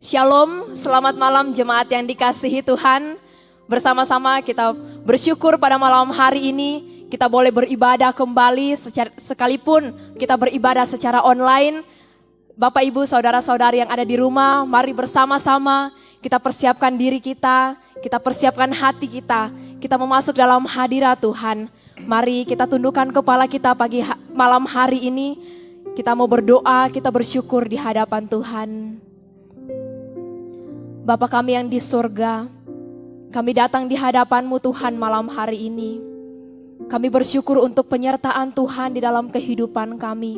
Shalom, selamat malam jemaat yang dikasihi Tuhan. Bersama-sama kita bersyukur pada malam hari ini kita boleh beribadah kembali sekalipun kita beribadah secara online. Bapak Ibu saudara-saudari yang ada di rumah, mari bersama-sama kita persiapkan diri kita persiapkan hati kita memasuk dalam hadirat Tuhan. Mari kita tundukkan kepala kita malam hari ini. Kita mau berdoa, kita bersyukur di hadapan Tuhan. Bapa kami yang di surga, kami datang di hadapan-Mu Tuhan malam hari ini. Kami bersyukur untuk penyertaan Tuhan di dalam kehidupan kami.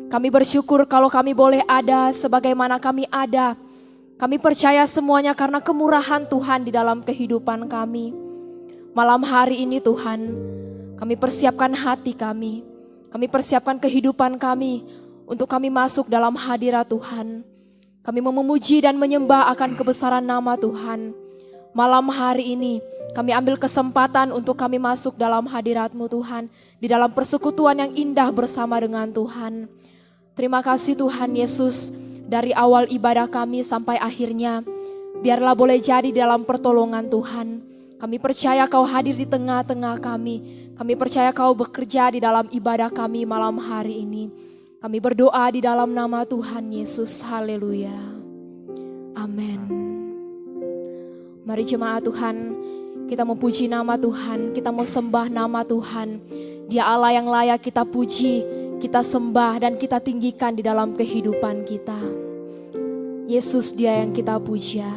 Kami bersyukur kalau kami boleh ada sebagaimana kami ada. Kami percaya semuanya karena kemurahan Tuhan di dalam kehidupan kami. Malam hari ini Tuhan, kami persiapkan hati kami. Kami persiapkan kehidupan kami untuk kami masuk dalam hadirat Tuhan. Kami memuji dan menyembah akan kebesaran nama Tuhan. Malam hari ini kami ambil kesempatan untuk kami masuk dalam hadirat-Mu Tuhan. Di dalam persekutuan yang indah bersama dengan Tuhan. Terima kasih Tuhan Yesus, dari awal ibadah kami sampai akhirnya. Biarlah boleh jadi dalam pertolongan Tuhan. Kami percaya Kau hadir di tengah-tengah kami. Kami percaya Kau bekerja di dalam ibadah kami malam hari ini. Kami berdoa di dalam nama Tuhan Yesus. Haleluya. Amin. Mari jemaat Tuhan, kita mau puji nama Tuhan, kita mau sembah nama Tuhan. Dia Allah yang layak kita puji, kita sembah dan kita tinggikan di dalam kehidupan kita. Yesus Dia yang kita puja.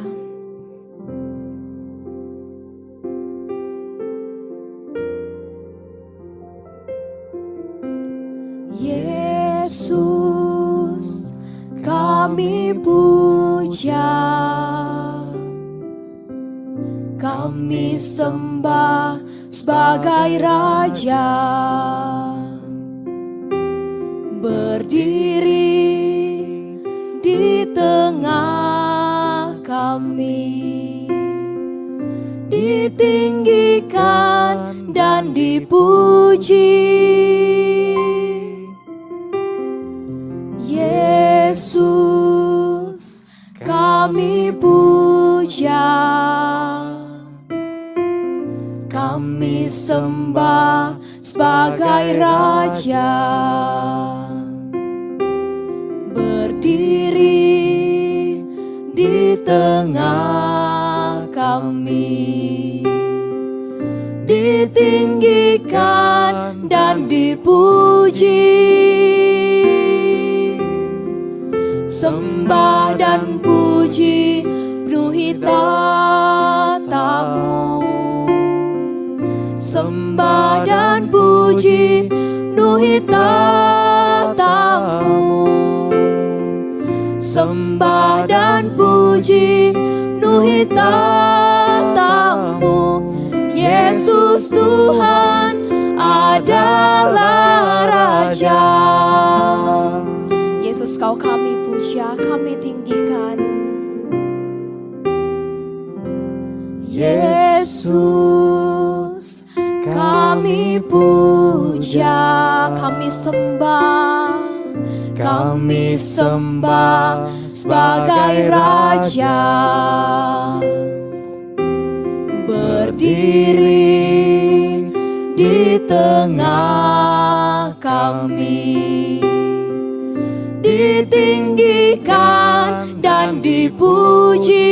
Yesus kami puja, kami sembah sebagai Raja, berdiri di tengah kami, ditinggikan dan dipuji. Yesus kami puja, kami sembah sebagai Raja, berdiri di tengah kami, ditinggikan dan dipuji. Sembah dan puji penuhi tatamu. Sembah dan puji penuhi tatamu. Sembah dan puji penuhi tatamu. Yesus Tuhan adalah Raja. Yesus Kau kami puja, kami tinggikan. Yesus kami puja, kami sembah sebagai Raja, berdiri di tengah kami, ditinggikan dan dipuji.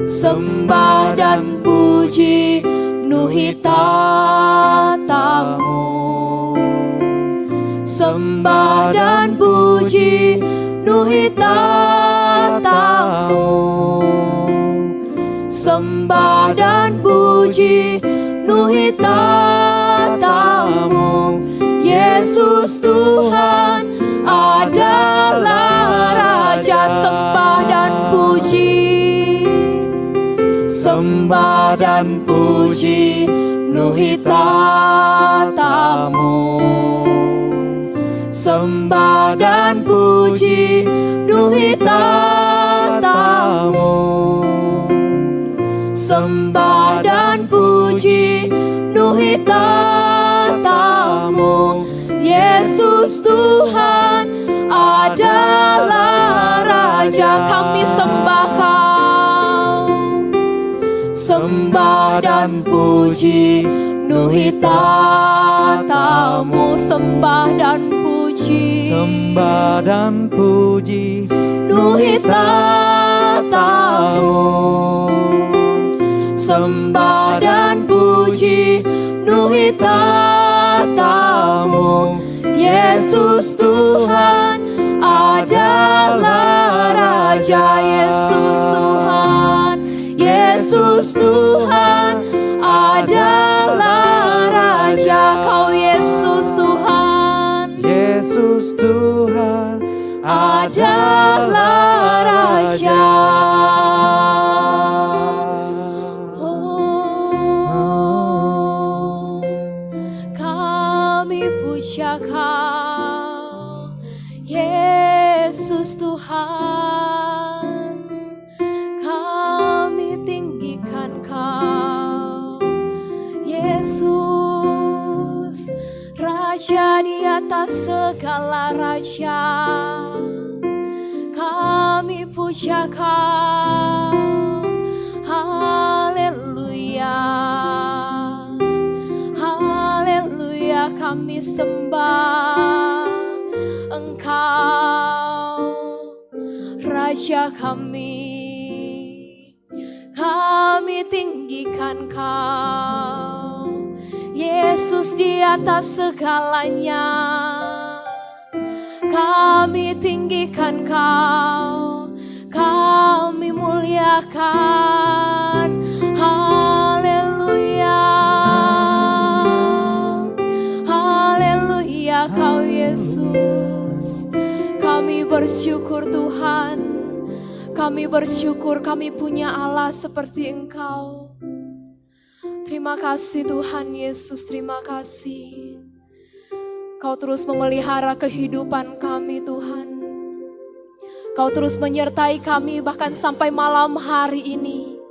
Sembah dan puji penuhi tatamu. Sembah dan puji penuhi tatamu. Sembah dan puji penuhi tatamu. Yesus Tuhan adalah Raja. Sembah dan puji, sembah dan puji penuhi tatamu. Sembah dan puji penuhi tatamu. Sembah dan puji penuhi tatamu. Yesus Tuhan adalah Raja, kami sembah Kau. Sembah dan puji penuhi tatamu, sembah dan puji, sembah dan puji penuhi tatamu, sembah dan puji penuhi tatamu. Yesus Tuhan adalah Raja, Yesus Tuhan, Yesus Tuhan adalah Raja. Kau Yesus Tuhan, Yesus Tuhan adalah Raja. Oh, kami puja Kau, Yesus Tuhan. Kami tinggikan Kau, Yesus, Raja di atas segala raja. Kami puja Kau, haleluya, haleluya. Kami sembah Engkau, Raja kami. Kami tinggikan Kau, Yesus di atas segalanya. Kami tinggikan Kau, kami muliakan. Haleluya, haleluya. Kau Yesus, kami bersyukur Tuhan. Kami bersyukur kami punya Allah seperti Engkau. Terima kasih Tuhan Yesus, terima kasih. Kau terus memelihara kehidupan kami Tuhan. Kau terus menyertai kami bahkan sampai malam hari ini.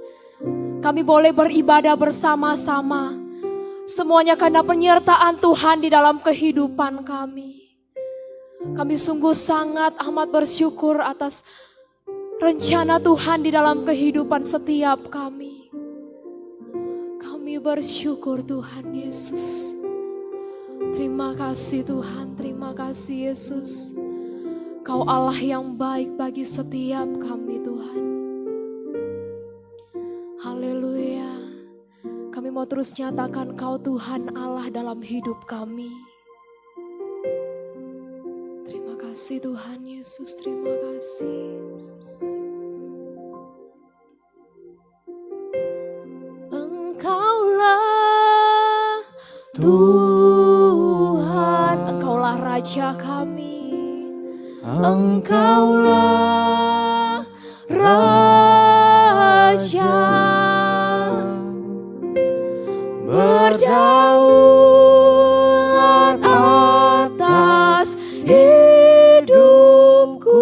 Kami boleh beribadah bersama-sama. Semuanya karena penyertaan Tuhan di dalam kehidupan kami. Kami sungguh sangat amat bersyukur atas rencana Tuhan di dalam kehidupan setiap kami. Kami bersyukur Tuhan Yesus. Terima kasih Tuhan, terima kasih Yesus. Kau Allah yang baik bagi setiap kami Tuhan. Haleluya. Kami mau terus nyatakan Kau Tuhan Allah dalam hidup kami. Terima kasih Tuhan Yesus, terima kasih Yesus. Engkaulah Tuhan, Engkaulah Raja kami. Engkaulah Raja, berdaulat atas hidupku.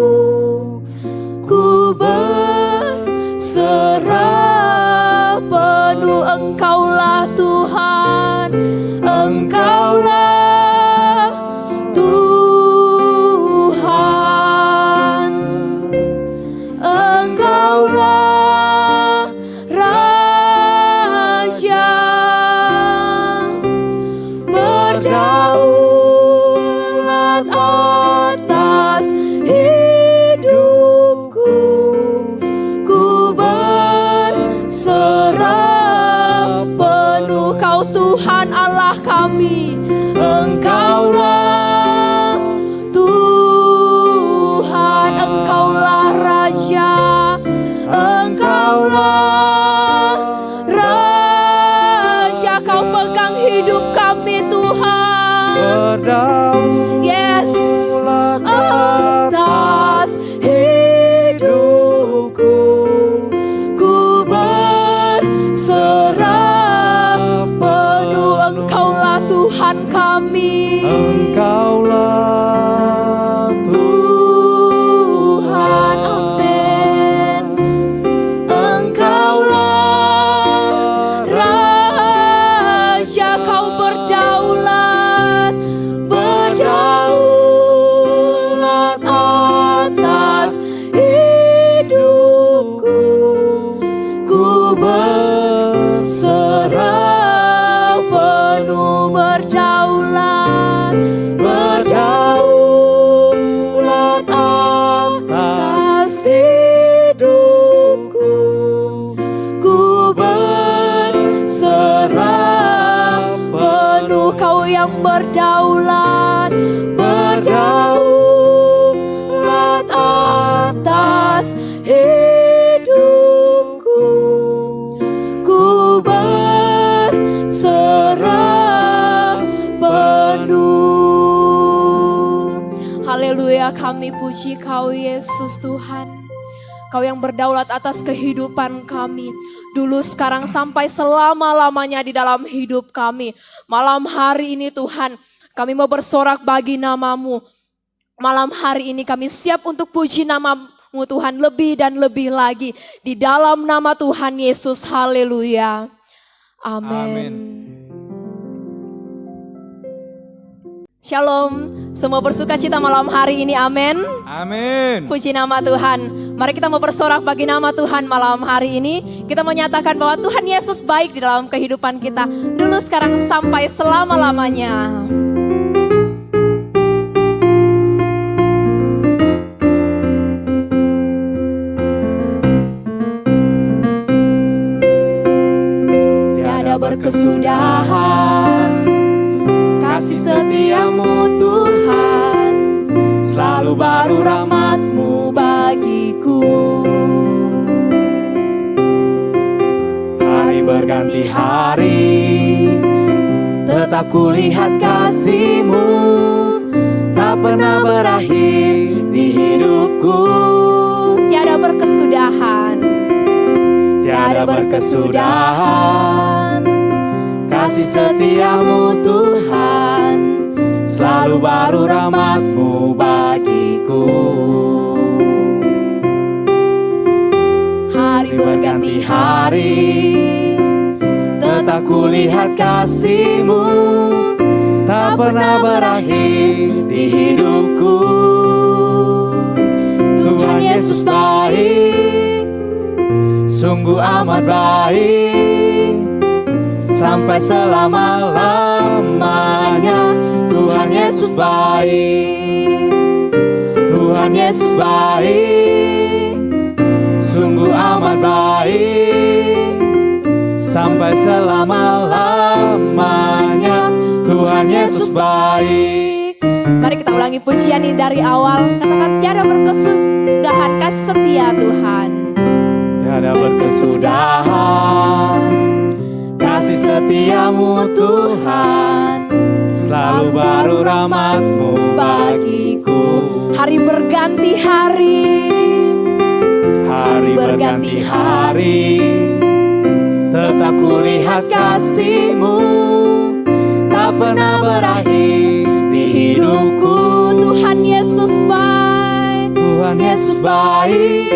Ku berserah penuh, Engkaulah Tuhan, Engkaulah Tuhan, Engkaulah Raja, berdaulat atas hidupku. Ku berserah penuh, Kau Tuhan Allah kami, atas hidupku. Ku berserah penuh, Kau yang berdaulat, berdaulat atas hidupku. Ku berserah penuh. Haleluya, kami puji Kau Yesus Tuhan. Kau yang berdaulat atas kehidupan kami. Dulu, sekarang, sampai selama-lamanya di dalam hidup kami. Malam hari ini Tuhan, kami mau bersorak bagi nama-Mu. Malam hari ini kami siap untuk puji nama-Mu Tuhan lebih dan lebih lagi. Di dalam nama Tuhan Yesus, haleluya. Amin. Shalom, semua bersuka cita malam hari ini, amin. Amin. Puji nama Tuhan. Mari kita mau bersorak bagi nama Tuhan malam hari ini. Kita menyatakan bahwa Tuhan Yesus baik di dalam kehidupan kita. Dulu, sekarang, sampai selama-lamanya. Tiada berkesudahan kasih setiamu Tuhan, selalu baru rahmat-Mu bagiku. Hari berganti hari, tetap kulihat kasih-Mu, tak pernah berakhir di hidupku. Tiada berkesudahan, tiada berkesudahan kasih setiamu Tuhan, selalu baru rahmat-Mu bagiku. Hari berganti hari, tetap kulihat kasih-Mu, tak pernah berakhir di hidupku. Tuhan Yesus baik, sungguh amat baik, sampai selama-lamanya. Tuhan Yesus baik, Tuhan Yesus baik, sungguh amat baik, sampai selama-lamanya. Tuhan Yesus baik. Mari kita ulangi pujian ini dari awal. Katakan, tiada berkesudahan kasih setia Tuhan. Tiada berkesudahan kasih setiamu Tuhan, selalu baru rahmat-Mu bagiku. Hari berganti hari, hari berganti hari, tetap kulihat kasih-Mu, tak pernah berakhir di hidupku. Tuhan Yesus baik, Tuhan Yesus baik,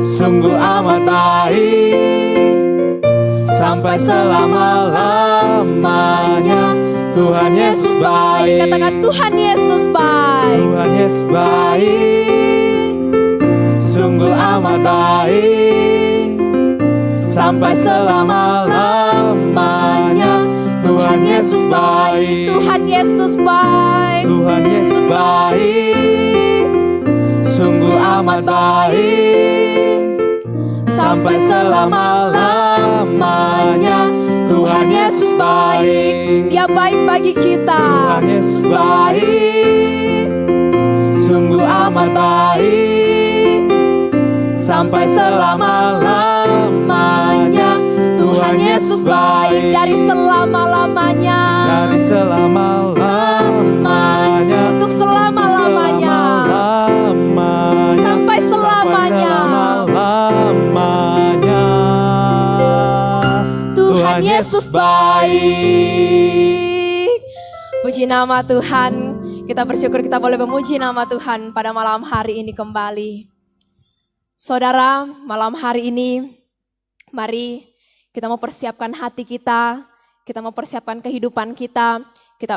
sungguh amat baik, sampai selama-lamanya. Tuhan Yesus baik. Katakan, Tuhan Yesus baik, Tuhan Yesus baik, sungguh amat baik, sampai selama-lamanya. Tuhan Yesus baik, Tuhan Yesus baik, Tuhan Yesus baik, sungguh amat baik, sampai selama-lamanya. Tuhan Yesus baik, Dia baik bagi kita. Tuhan Yesus baik, sungguh amat baik, sampai selama-lamanya. Tuhan Yesus baik, dari selama-lamanya, dari selama-lamanya, untuk selama-lamanya, sampai selamanya. Tuhan Yesus baik. Puji nama Tuhan. Kita bersyukur kita boleh memuji nama Tuhan pada malam hari ini kembali. Saudara, malam hari ini mari kita mau persiapkan hati kita mau persiapkan kehidupan kita.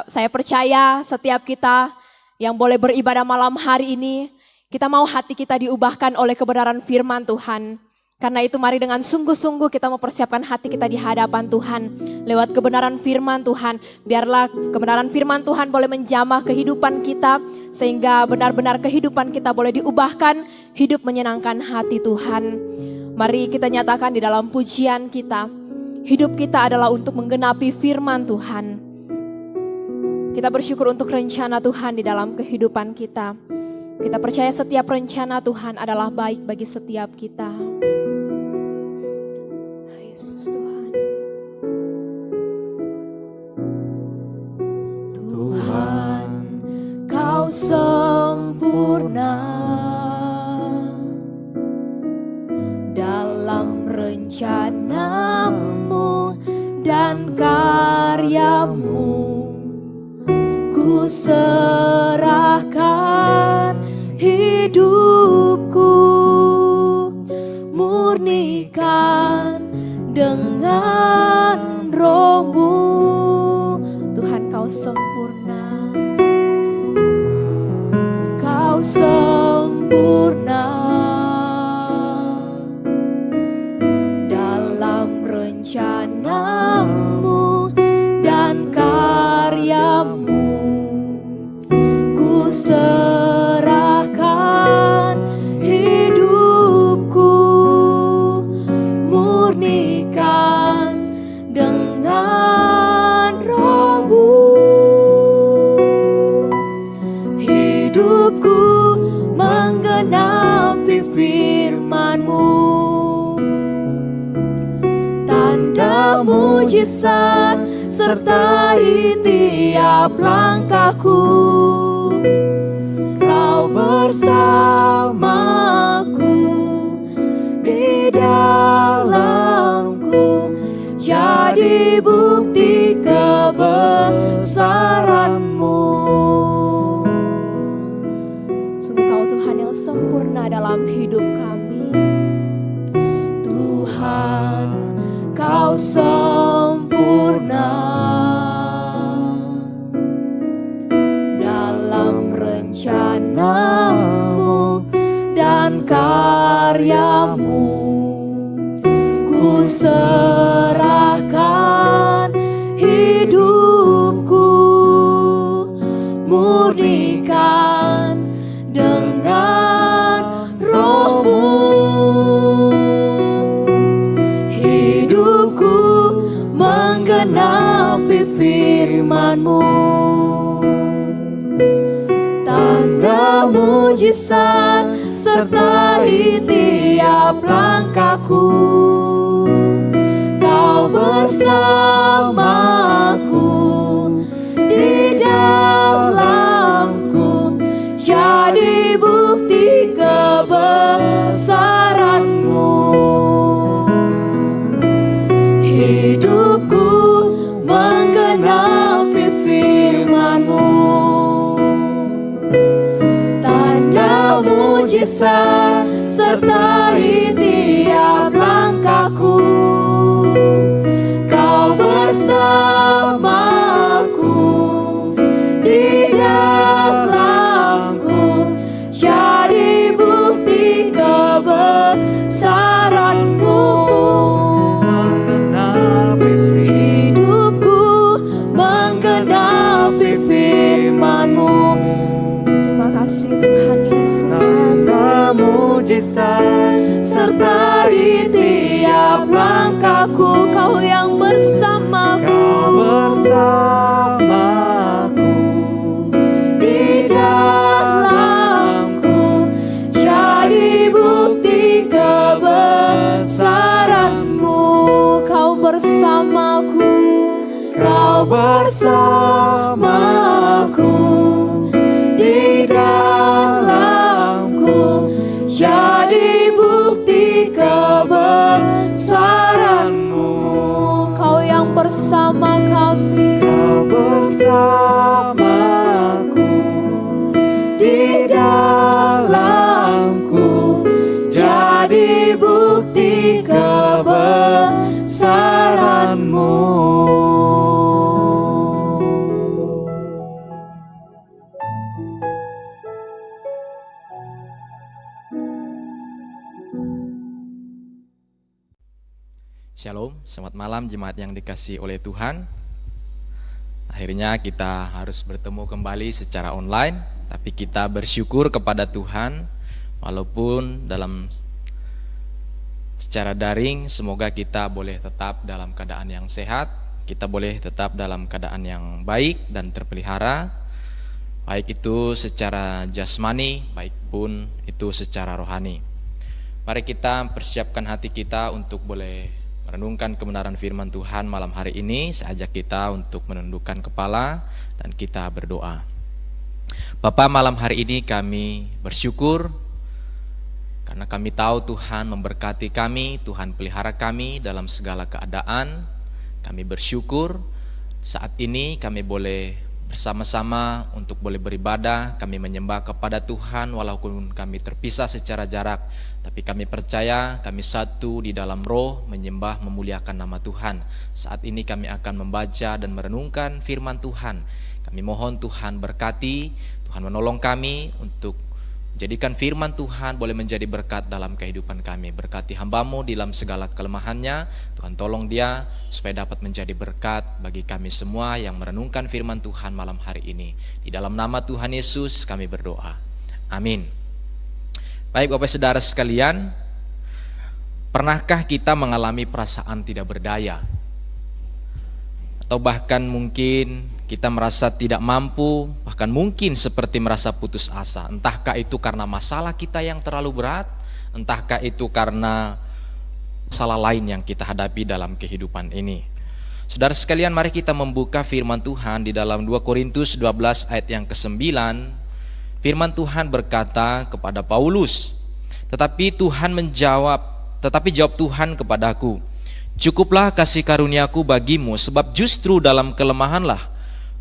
Saya percaya setiap kita yang boleh beribadah malam hari ini, kita mau hati kita diubahkan oleh kebenaran firman Tuhan. Karena itu mari dengan sungguh-sungguh kita mempersiapkan hati kita di hadapan Tuhan. Lewat kebenaran firman Tuhan. Biarlah kebenaran firman Tuhan boleh menjamah kehidupan kita. Sehingga benar-benar kehidupan kita boleh diubahkan. Hidup menyenangkan hati Tuhan. Mari kita nyatakan di dalam pujian kita. Hidup kita adalah untuk menggenapi firman Tuhan. Kita bersyukur untuk rencana Tuhan di dalam kehidupan kita. Kita percaya setiap rencana Tuhan adalah baik bagi setiap kita. Yesus Tuhan. Tuhan, Kau sempurna dalam rencana-Mu dan karya-Mu. Ku serahkan hidupku, murnikan dengan Roh-Mu. Tuhan, Kau sempurna, Kau sempurna dalam rencana-Mu dan karya-Mu. Ku serahkan hidupku, murnikan dengan Roh-Mu. Hidupku menggenapi firman-Mu, tanda mujizat sertai tiap langkahku. Kau bersamaku di dalamku, jadi bukti kebesaran-Mu. Sungguh Kau Tuhan yang sempurna dalam hidup kami. Tuhan, Kau sempurna dalam rencana-Mu dan karya-Mu. Ku serahkan hidupku, murnikan dengan Roh-Mu. Hidupku menggenapi firman-Mu, tanda mujizat sertai tiap langkahku. Kau bersamaku di dalamku, jadi bukti kebesaran-Mu. Hidupku menggenapi firman-Mu, tanda mujizat sertai tiap langkahku. Kau bersamaku di dalamku, jadi bukti kebesaran-Mu. Hidupku menggenapi firman-Mu. Terima kasih Tuhan Yesus. Tanda mujizat Sertai tiap langkahku, Kau yang bersamaku. Kau bersamaku Di dalamku, jadi bukti kebesaran-Mu. Kau bersamaku, Kau bersamaku di dalamku, jadi bukti kebesaran-Mu. Kau yang bersama kami, Kau bersamaku di dalamku, jadi bukti kebesaran-Mu. Shalom, selamat malam jemaat yang dikasihi oleh Tuhan. Akhirnya kita harus bertemu kembali secara online, tapi kita bersyukur kepada Tuhan walaupun secara daring. Semoga kita boleh tetap dalam keadaan yang sehat, kita boleh tetap dalam keadaan yang baik dan terpelihara, baik itu secara jasmani, baik pun itu secara rohani. Mari kita persiapkan hati kita untuk boleh merenungkan kebenaran firman Tuhan malam hari ini. Saya ajak kita untuk menundukkan kepala dan kita berdoa. Bapa, malam hari ini kami bersyukur karena kami tahu Tuhan memberkati kami, Tuhan pelihara kami dalam segala keadaan. Kami bersyukur saat ini kami boleh bersama-sama untuk boleh beribadah, kami menyembah kepada Tuhan walaupun kami terpisah secara jarak, tapi kami percaya kami satu di dalam roh menyembah memuliakan nama Tuhan. Saat ini kami akan membaca dan merenungkan firman Tuhan. Kami mohon Tuhan berkati, Tuhan menolong kami untuk jadikan firman Tuhan boleh menjadi berkat dalam kehidupan kami. Berkati hamba-Mu dalam segala kelemahannya. Tuhan tolong dia supaya dapat menjadi berkat bagi kami semua yang merenungkan firman Tuhan malam hari ini. Di dalam nama Tuhan Yesus kami berdoa. Amin. Baik Bapak Saudara sekalian, pernahkah kita mengalami perasaan tidak berdaya? Atau bahkan mungkin kita merasa tidak mampu, bahkan mungkin seperti merasa putus asa. Entahkah itu karena masalah kita yang terlalu berat, entahkah itu karena masalah lain yang kita hadapi dalam kehidupan ini. Saudara sekalian, mari kita membuka firman Tuhan di dalam 2 Korintus 12 ayat yang ke-9. Firman Tuhan berkata kepada Paulus, tetapi jawab Tuhan kepadaku, cukuplah kasih karuniaku bagimu, sebab justru dalam kelemahanlah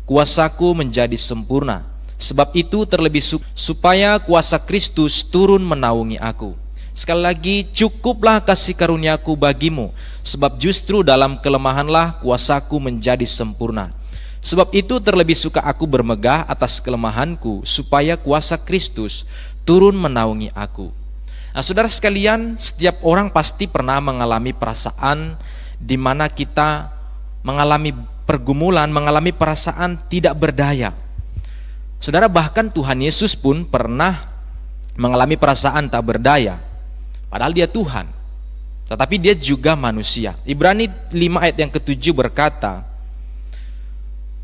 kuasaku menjadi sempurna. Sebab itu terlebih supaya kuasa Kristus turun menaungi aku. Sekali lagi, cukuplah kasih karuniaku bagimu, sebab justru dalam kelemahanlah kuasaku menjadi sempurna. Sebab itu terlebih suka aku bermegah atas kelemahanku, supaya kuasa Kristus turun menaungi aku. Nah, saudara sekalian, setiap orang pasti pernah mengalami perasaan di mana kita mengalami pergumulan, mengalami perasaan tidak berdaya. Saudara, bahkan Tuhan Yesus pun pernah mengalami perasaan tak berdaya. Padahal dia Tuhan, tetapi dia juga manusia. Ibrani 5 ayat yang ke-7 berkata,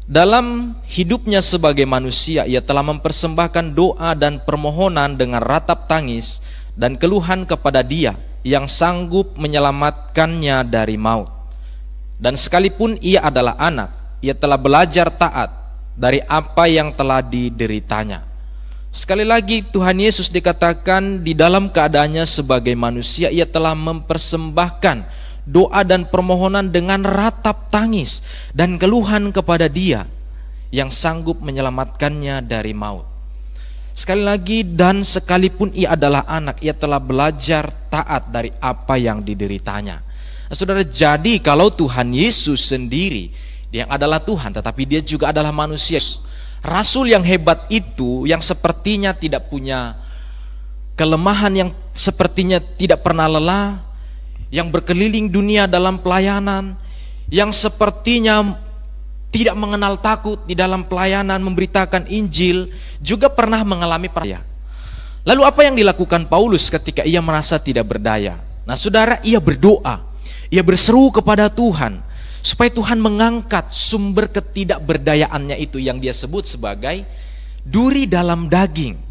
dalam hidupnya sebagai manusia, ia telah mempersembahkan doa dan permohonan dengan ratap tangis dan keluhan kepada Dia yang sanggup menyelamatkannya dari maut. Dan sekalipun ia adalah anak, ia telah belajar taat dari apa yang telah dideritanya. Sekali lagi Tuhan Yesus dikatakan di dalam keadaannya sebagai manusia, ia telah mempersembahkan doa dan permohonan dengan ratap tangis dan keluhan kepada Dia yang sanggup menyelamatkannya dari maut. Sekali lagi, dan sekalipun ia adalah anak, ia telah belajar taat dari apa yang dideritanya. Nah, saudara, jadi kalau Tuhan Yesus sendiri yang adalah Tuhan, tetapi dia juga adalah manusia, rasul yang hebat itu, yang sepertinya tidak punya kelemahan, yang sepertinya tidak pernah lelah, yang berkeliling dunia dalam pelayanan, yang sepertinya tidak mengenal takut di dalam pelayanan memberitakan Injil, juga pernah mengalami peraya. Lalu apa yang dilakukan Paulus ketika ia merasa tidak berdaya? Nah saudara, ia berdoa, ia berseru kepada Tuhan supaya Tuhan mengangkat sumber ketidakberdayaannya itu yang dia sebut sebagai duri dalam daging.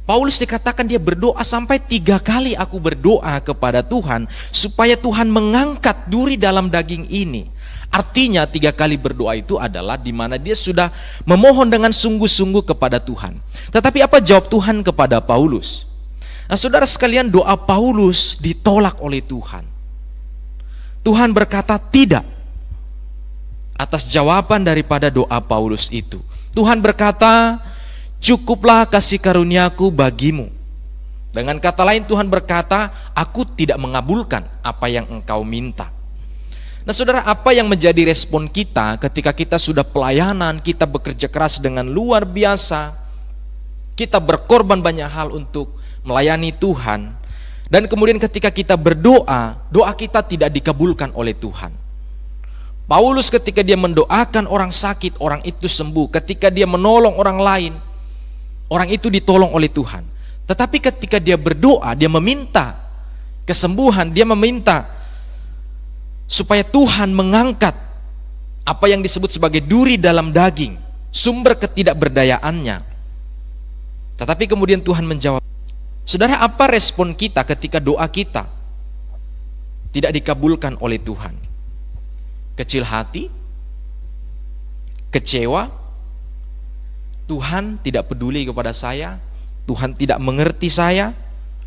Paulus dikatakan dia berdoa sampai 3 kali, aku berdoa kepada Tuhan supaya Tuhan mengangkat duri dalam daging ini. Artinya 3 kali berdoa itu adalah di mana dia sudah memohon dengan sungguh-sungguh kepada Tuhan. Tetapi apa jawab Tuhan kepada Paulus? Nah saudara sekalian, doa Paulus ditolak oleh Tuhan. Tuhan berkata tidak atas jawaban daripada doa Paulus itu. Tuhan berkata, cukuplah kasih karuniaku bagimu. Dengan kata lain, Tuhan berkata, aku tidak mengabulkan apa yang engkau minta. Nah saudara, apa yang menjadi respon kita ketika kita sudah pelayanan, kita bekerja keras dengan luar biasa, kita berkorban banyak hal untuk melayani Tuhan, Dan kemudian ketika kita berdoa, doa kita tidak dikabulkan oleh Tuhan. Paulus ketika dia mendoakan orang sakit, orang itu sembuh. Ketika dia menolong orang lain, orang itu ditolong oleh Tuhan. Tetapi ketika dia berdoa, dia meminta kesembuhan, dia meminta supaya Tuhan mengangkat apa yang disebut sebagai duri dalam daging, sumber ketidakberdayaannya. Tetapi kemudian Tuhan menjawab. Saudara, apa respon kita ketika doa kita tidak dikabulkan oleh Tuhan? Kecil hati? Kecewa? Tuhan tidak peduli kepada saya? Tuhan tidak mengerti saya?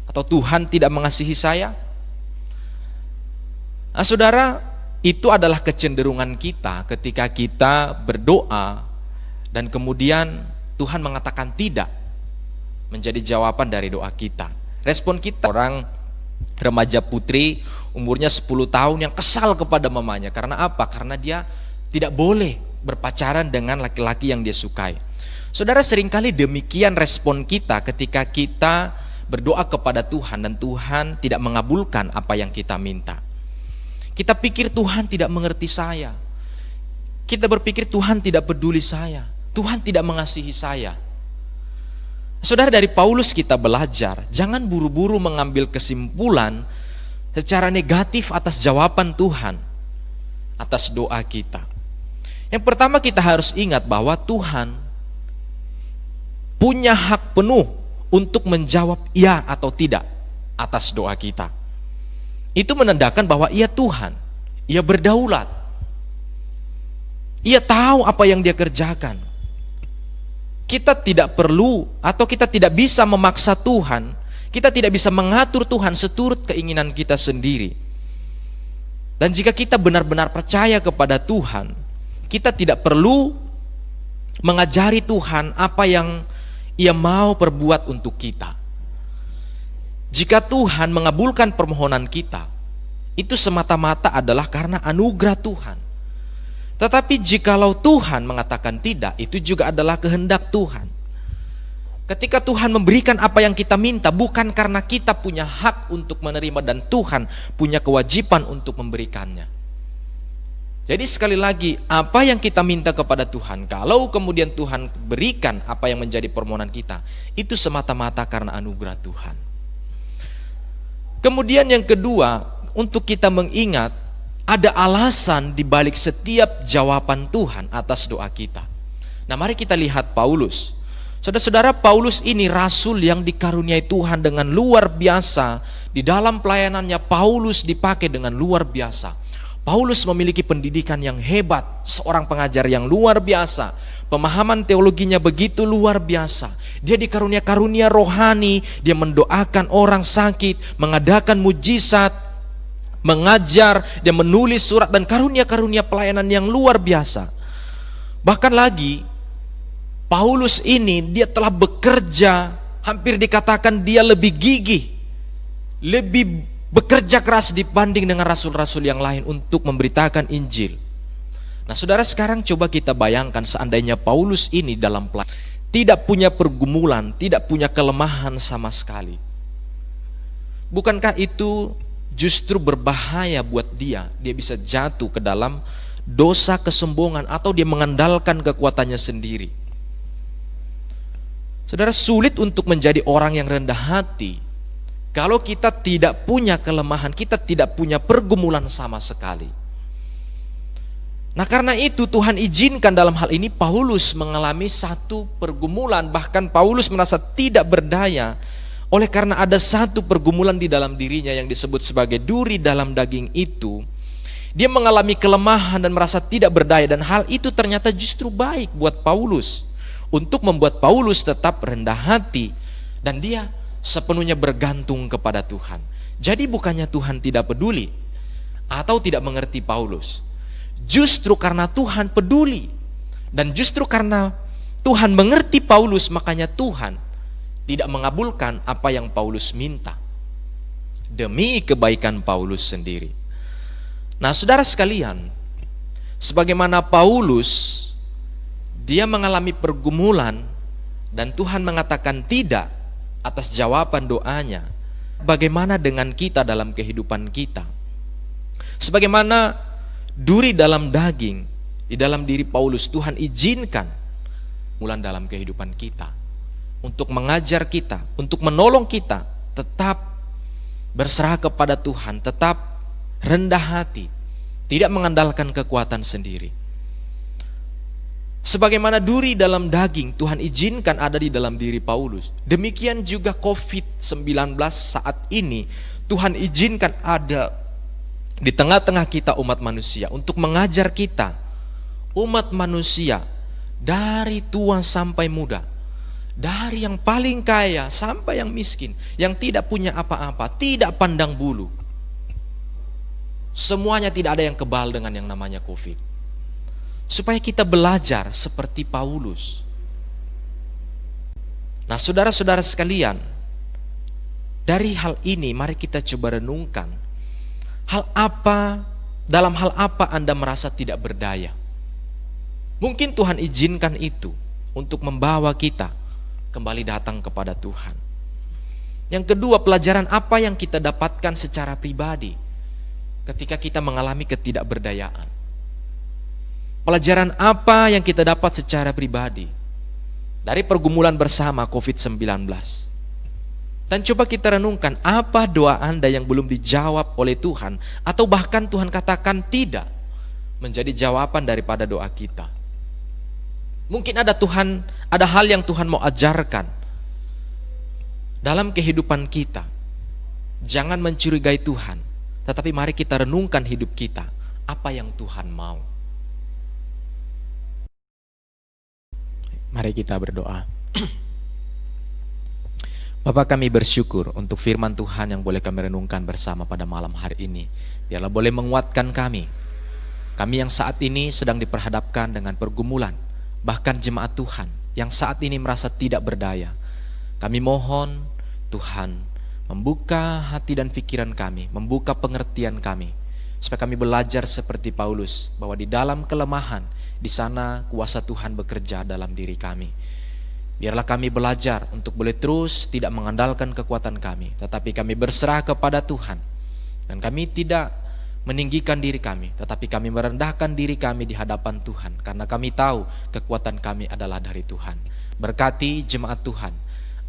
Atau Tuhan tidak mengasihi saya? Nah, saudara, itu adalah kecenderungan kita ketika kita berdoa dan kemudian Tuhan mengatakan tidak, menjadi jawaban dari doa kita. Respon kita, orang remaja putri umurnya 10 tahun yang kesal kepada mamanya. Karena apa? Karena dia tidak boleh berpacaran dengan laki-laki yang dia sukai. Saudara, seringkali demikian respon kita ketika kita berdoa kepada Tuhan dan Tuhan tidak mengabulkan apa yang kita minta. Kita pikir Tuhan tidak mengerti saya. Kita berpikir Tuhan tidak peduli saya. Tuhan tidak mengasihi saya. Saudara, dari Paulus kita belajar, jangan buru-buru mengambil kesimpulan secara negatif atas jawaban Tuhan, atas doa kita. Yang pertama, kita harus ingat bahwa Tuhan punya hak penuh untuk menjawab ya atau tidak atas doa kita. Itu menandakan bahwa Ia Tuhan, Ia berdaulat, Ia tahu apa yang Dia kerjakan. Kita tidak perlu atau kita tidak bisa memaksa Tuhan, kita tidak bisa mengatur Tuhan seturut keinginan kita sendiri. Dan jika kita benar-benar percaya kepada Tuhan, kita tidak perlu mengajari Tuhan apa yang Ia mau perbuat untuk kita. Jika Tuhan mengabulkan permohonan kita, itu semata-mata adalah karena anugerah Tuhan. Tetapi jikalau Tuhan mengatakan tidak, itu juga adalah kehendak Tuhan. Ketika Tuhan memberikan apa yang kita minta, bukan karena kita punya hak untuk menerima dan Tuhan punya kewajiban untuk memberikannya. Jadi sekali lagi, apa yang kita minta kepada Tuhan, kalau kemudian Tuhan berikan apa yang menjadi permohonan kita, itu semata-mata karena anugerah Tuhan. Kemudian yang kedua, untuk kita mengingat ada alasan di balik setiap jawaban Tuhan atas doa kita. Nah, mari kita lihat Paulus. Saudara-saudara, Paulus ini rasul yang dikaruniai Tuhan dengan luar biasa. Di dalam pelayanannya Paulus dipakai dengan luar biasa. Paulus memiliki pendidikan yang hebat, seorang pengajar yang luar biasa. Pemahaman teologinya begitu luar biasa. Dia dikarunia karunia rohani, dia mendoakan orang sakit, mengadakan mujizat, mengajar, dia menulis surat dan karunia-karunia pelayanan yang luar biasa. Bahkan lagi, Paulus ini dia telah bekerja, hampir dikatakan dia lebih gigih, lebih bekerja keras dibanding dengan rasul-rasul yang lain untuk memberitakan Injil. Nah, saudara, sekarang coba kita bayangkan seandainya Paulus ini dalam tidak punya pergumulan, tidak punya kelemahan sama sekali. Bukankah itu justru berbahaya buat dia? Dia bisa jatuh ke dalam dosa kesombongan atau dia mengandalkan kekuatannya sendiri. Saudara, sulit untuk menjadi orang yang rendah hati kalau kita tidak punya kelemahan, kita tidak punya pergumulan sama sekali. Nah, karena itu Tuhan izinkan dalam hal ini Paulus mengalami satu pergumulan. Bahkan Paulus merasa tidak berdaya oleh karena ada satu pergumulan di dalam dirinya yang disebut sebagai duri dalam daging itu. Dia mengalami kelemahan dan merasa tidak berdaya, dan hal itu ternyata justru baik buat Paulus, untuk membuat Paulus tetap rendah hati dan dia sepenuhnya bergantung kepada Tuhan. Jadi bukannya Tuhan tidak peduli atau tidak mengerti Paulus. Justru karena Tuhan peduli dan justru karena Tuhan mengerti Paulus, makanya Tuhan tidak mengabulkan apa yang Paulus minta demi kebaikan Paulus sendiri. Nah, saudara sekalian, sebagaimana Paulus, dia mengalami pergumulan dan Tuhan mengatakan tidak atas jawaban doanya. bagaimana dengan kita dalam kehidupan kita? Sebagaimana duri dalam daging, di dalam diri Paulus, Tuhan izinkan mulai dalam kehidupan kita untuk mengajar kita, untuk menolong kita tetap berserah kepada Tuhan, tetap rendah hati, tidak mengandalkan kekuatan sendiri. Sebagaimana duri dalam daging Tuhan izinkan ada di dalam diri Paulus, demikian juga COVID-19 saat ini Tuhan izinkan ada di tengah-tengah kita umat manusia untuk mengajar kita, umat manusia, dari tua sampai muda, dari yang paling kaya sampai yang miskin, yang tidak punya apa-apa, tidak pandang bulu. Semuanya tidak ada yang kebal dengan yang namanya COVID. Supaya kita belajar seperti Paulus. Nah, saudara-saudara sekalian, dari hal ini mari kita coba renungkan. Dalam hal apa Anda merasa tidak berdaya? Mungkin Tuhan izinkan itu untuk membawa kita kembali datang kepada Tuhan. Yang kedua, pelajaran apa yang kita dapatkan secara pribadi ketika kita mengalami ketidakberdayaan? Pelajaran apa yang kita dapat secara pribadi dari pergumulan bersama COVID-19? Dan coba kita renungkan, apa doa Anda yang belum dijawab oleh Tuhan, atau bahkan Tuhan katakan tidak menjadi jawaban daripada doa kita? Mungkin ada hal yang Tuhan mau ajarkan dalam kehidupan kita. Jangan mencurigai Tuhan, tetapi mari kita renungkan hidup kita, apa yang Tuhan mau. Mari kita berdoa. Bapa, kami bersyukur untuk firman Tuhan yang boleh kami renungkan bersama pada malam hari ini. Biarlah boleh menguatkan kami. Kami yang saat ini sedang diperhadapkan dengan pergumulan, bahkan jemaat Tuhan yang saat ini merasa tidak berdaya. Kami mohon Tuhan membuka hati dan pikiran kami, membuka pengertian kami, supaya kami belajar seperti Paulus, bahwa di dalam kelemahan, di sana kuasa Tuhan bekerja dalam diri kami. Biarlah kami belajar untuk boleh terus tidak mengandalkan kekuatan kami, tetapi kami berserah kepada Tuhan. Dan kami tidak meninggikan diri kami, tetapi kami merendahkan diri kami di hadapan Tuhan, karena kami tahu kekuatan kami adalah dari Tuhan. Berkati jemaat Tuhan,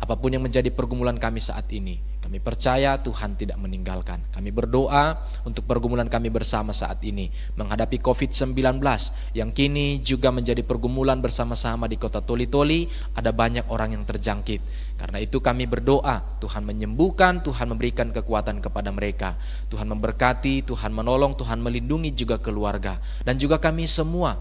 apapun yang menjadi pergumulan kami saat ini, kami percaya Tuhan tidak meninggalkan. Kami berdoa untuk pergumulan kami bersama saat ini menghadapi COVID-19 yang kini juga menjadi pergumulan bersama-sama di kota Toli-Toli. Ada banyak orang yang terjangkit. Karena itu kami berdoa Tuhan menyembuhkan, Tuhan memberikan kekuatan kepada mereka. Tuhan memberkati, Tuhan menolong, Tuhan melindungi juga keluarga. Dan juga kami semua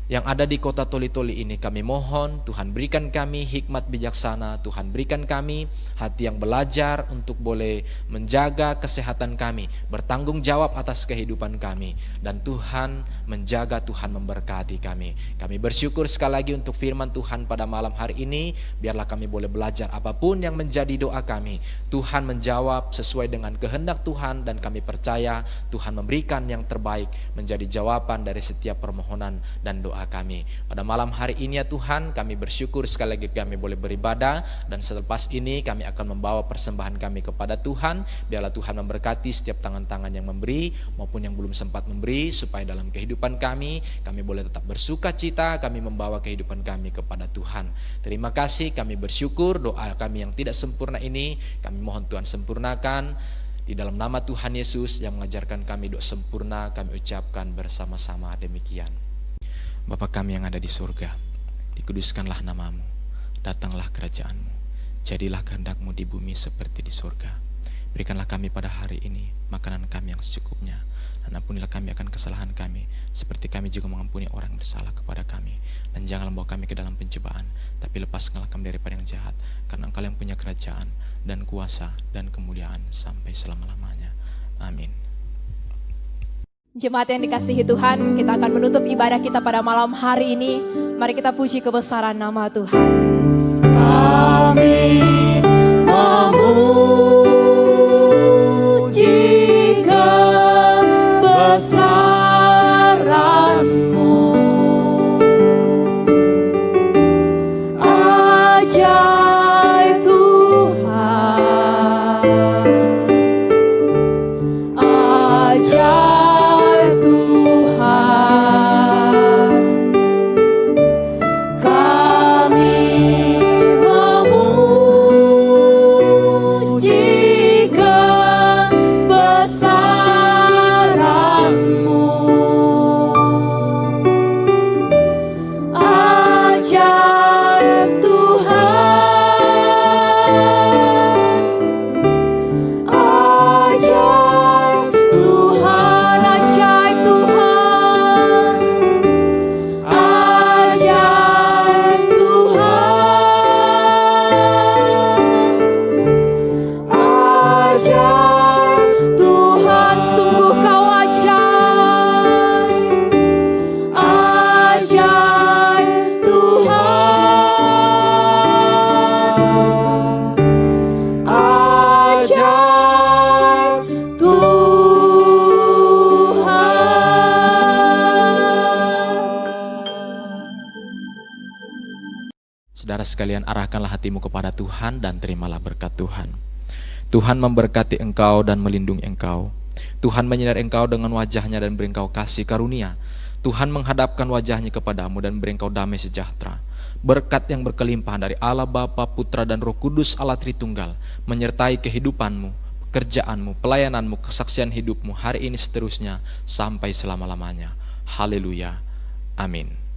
yang ada di kota Toli-Toli ini, kami mohon Tuhan berikan kami hikmat bijaksana, Tuhan berikan kami hati yang belajar untuk boleh menjaga kesehatan kami, bertanggung jawab atas kehidupan kami, dan Tuhan menjaga, Tuhan memberkati kami. Kami bersyukur sekali lagi untuk firman Tuhan pada malam hari ini. Biarlah kami boleh belajar apapun yang menjadi doa kami, Tuhan menjawab sesuai dengan kehendak Tuhan, dan kami percaya Tuhan memberikan yang terbaik menjadi jawaban dari setiap permohonan dan doa kami. Pada malam hari ini ya Tuhan, kami bersyukur sekali lagi kami boleh beribadah, dan selepas ini kami akan membawa persembahan kami kepada Tuhan. Biarlah Tuhan memberkati setiap tangan-tangan yang memberi maupun yang belum sempat memberi, supaya dalam kehidupan kami boleh tetap bersuka cita, kami membawa kehidupan kami kepada Tuhan. Terima kasih, kami bersyukur doa kami yang tidak sempurna ini, kami mohon Tuhan sempurnakan. Di dalam nama Tuhan Yesus yang mengajarkan kami doa sempurna, kami ucapkan bersama-sama demikian. Bapa kami yang ada di surga, dikuduskanlah namamu, datanglah kerajaanmu, jadilah kehendak-Mu di bumi seperti di surga. Berikanlah kami pada hari ini makanan kami yang secukupnya, dan ampunilah kami akan kesalahan kami, seperti kami juga mengampuni orang yang bersalah kepada kami. Dan janganlah membawa kami ke dalam pencobaan, tapi lepaskanlah kami daripada yang jahat, karena Engkau yang punya kerajaan dan kuasa dan kemuliaan sampai selama-lamanya. Amin. Jemaat yang dikasihi Tuhan, kita akan menutup ibadah kita pada malam hari ini. Mari kita puji kebesaran nama Tuhan. Kami memuji kebesaran-Mu, ajaib Tuhan. ajaib, Tuhan sungguh kau ajaib, ajaib Tuhan, ajaib Saudara sekalian, arahkanlah hatimu kepada Tuhan dan terimalah berkat Tuhan. Tuhan memberkati engkau dan melindungi engkau. Tuhan menyinari engkau dengan wajahnya dan beri engkau kasih karunia. Tuhan menghadapkan wajahnya kepadamu dan beri engkau damai sejahtera. Berkat yang berkelimpahan dari Allah Bapa, Putra dan Roh Kudus Allah Tritunggal menyertai kehidupanmu, pekerjaanmu, pelayananmu, kesaksian hidupmu hari ini seterusnya sampai selama-lamanya. Haleluya. Amin.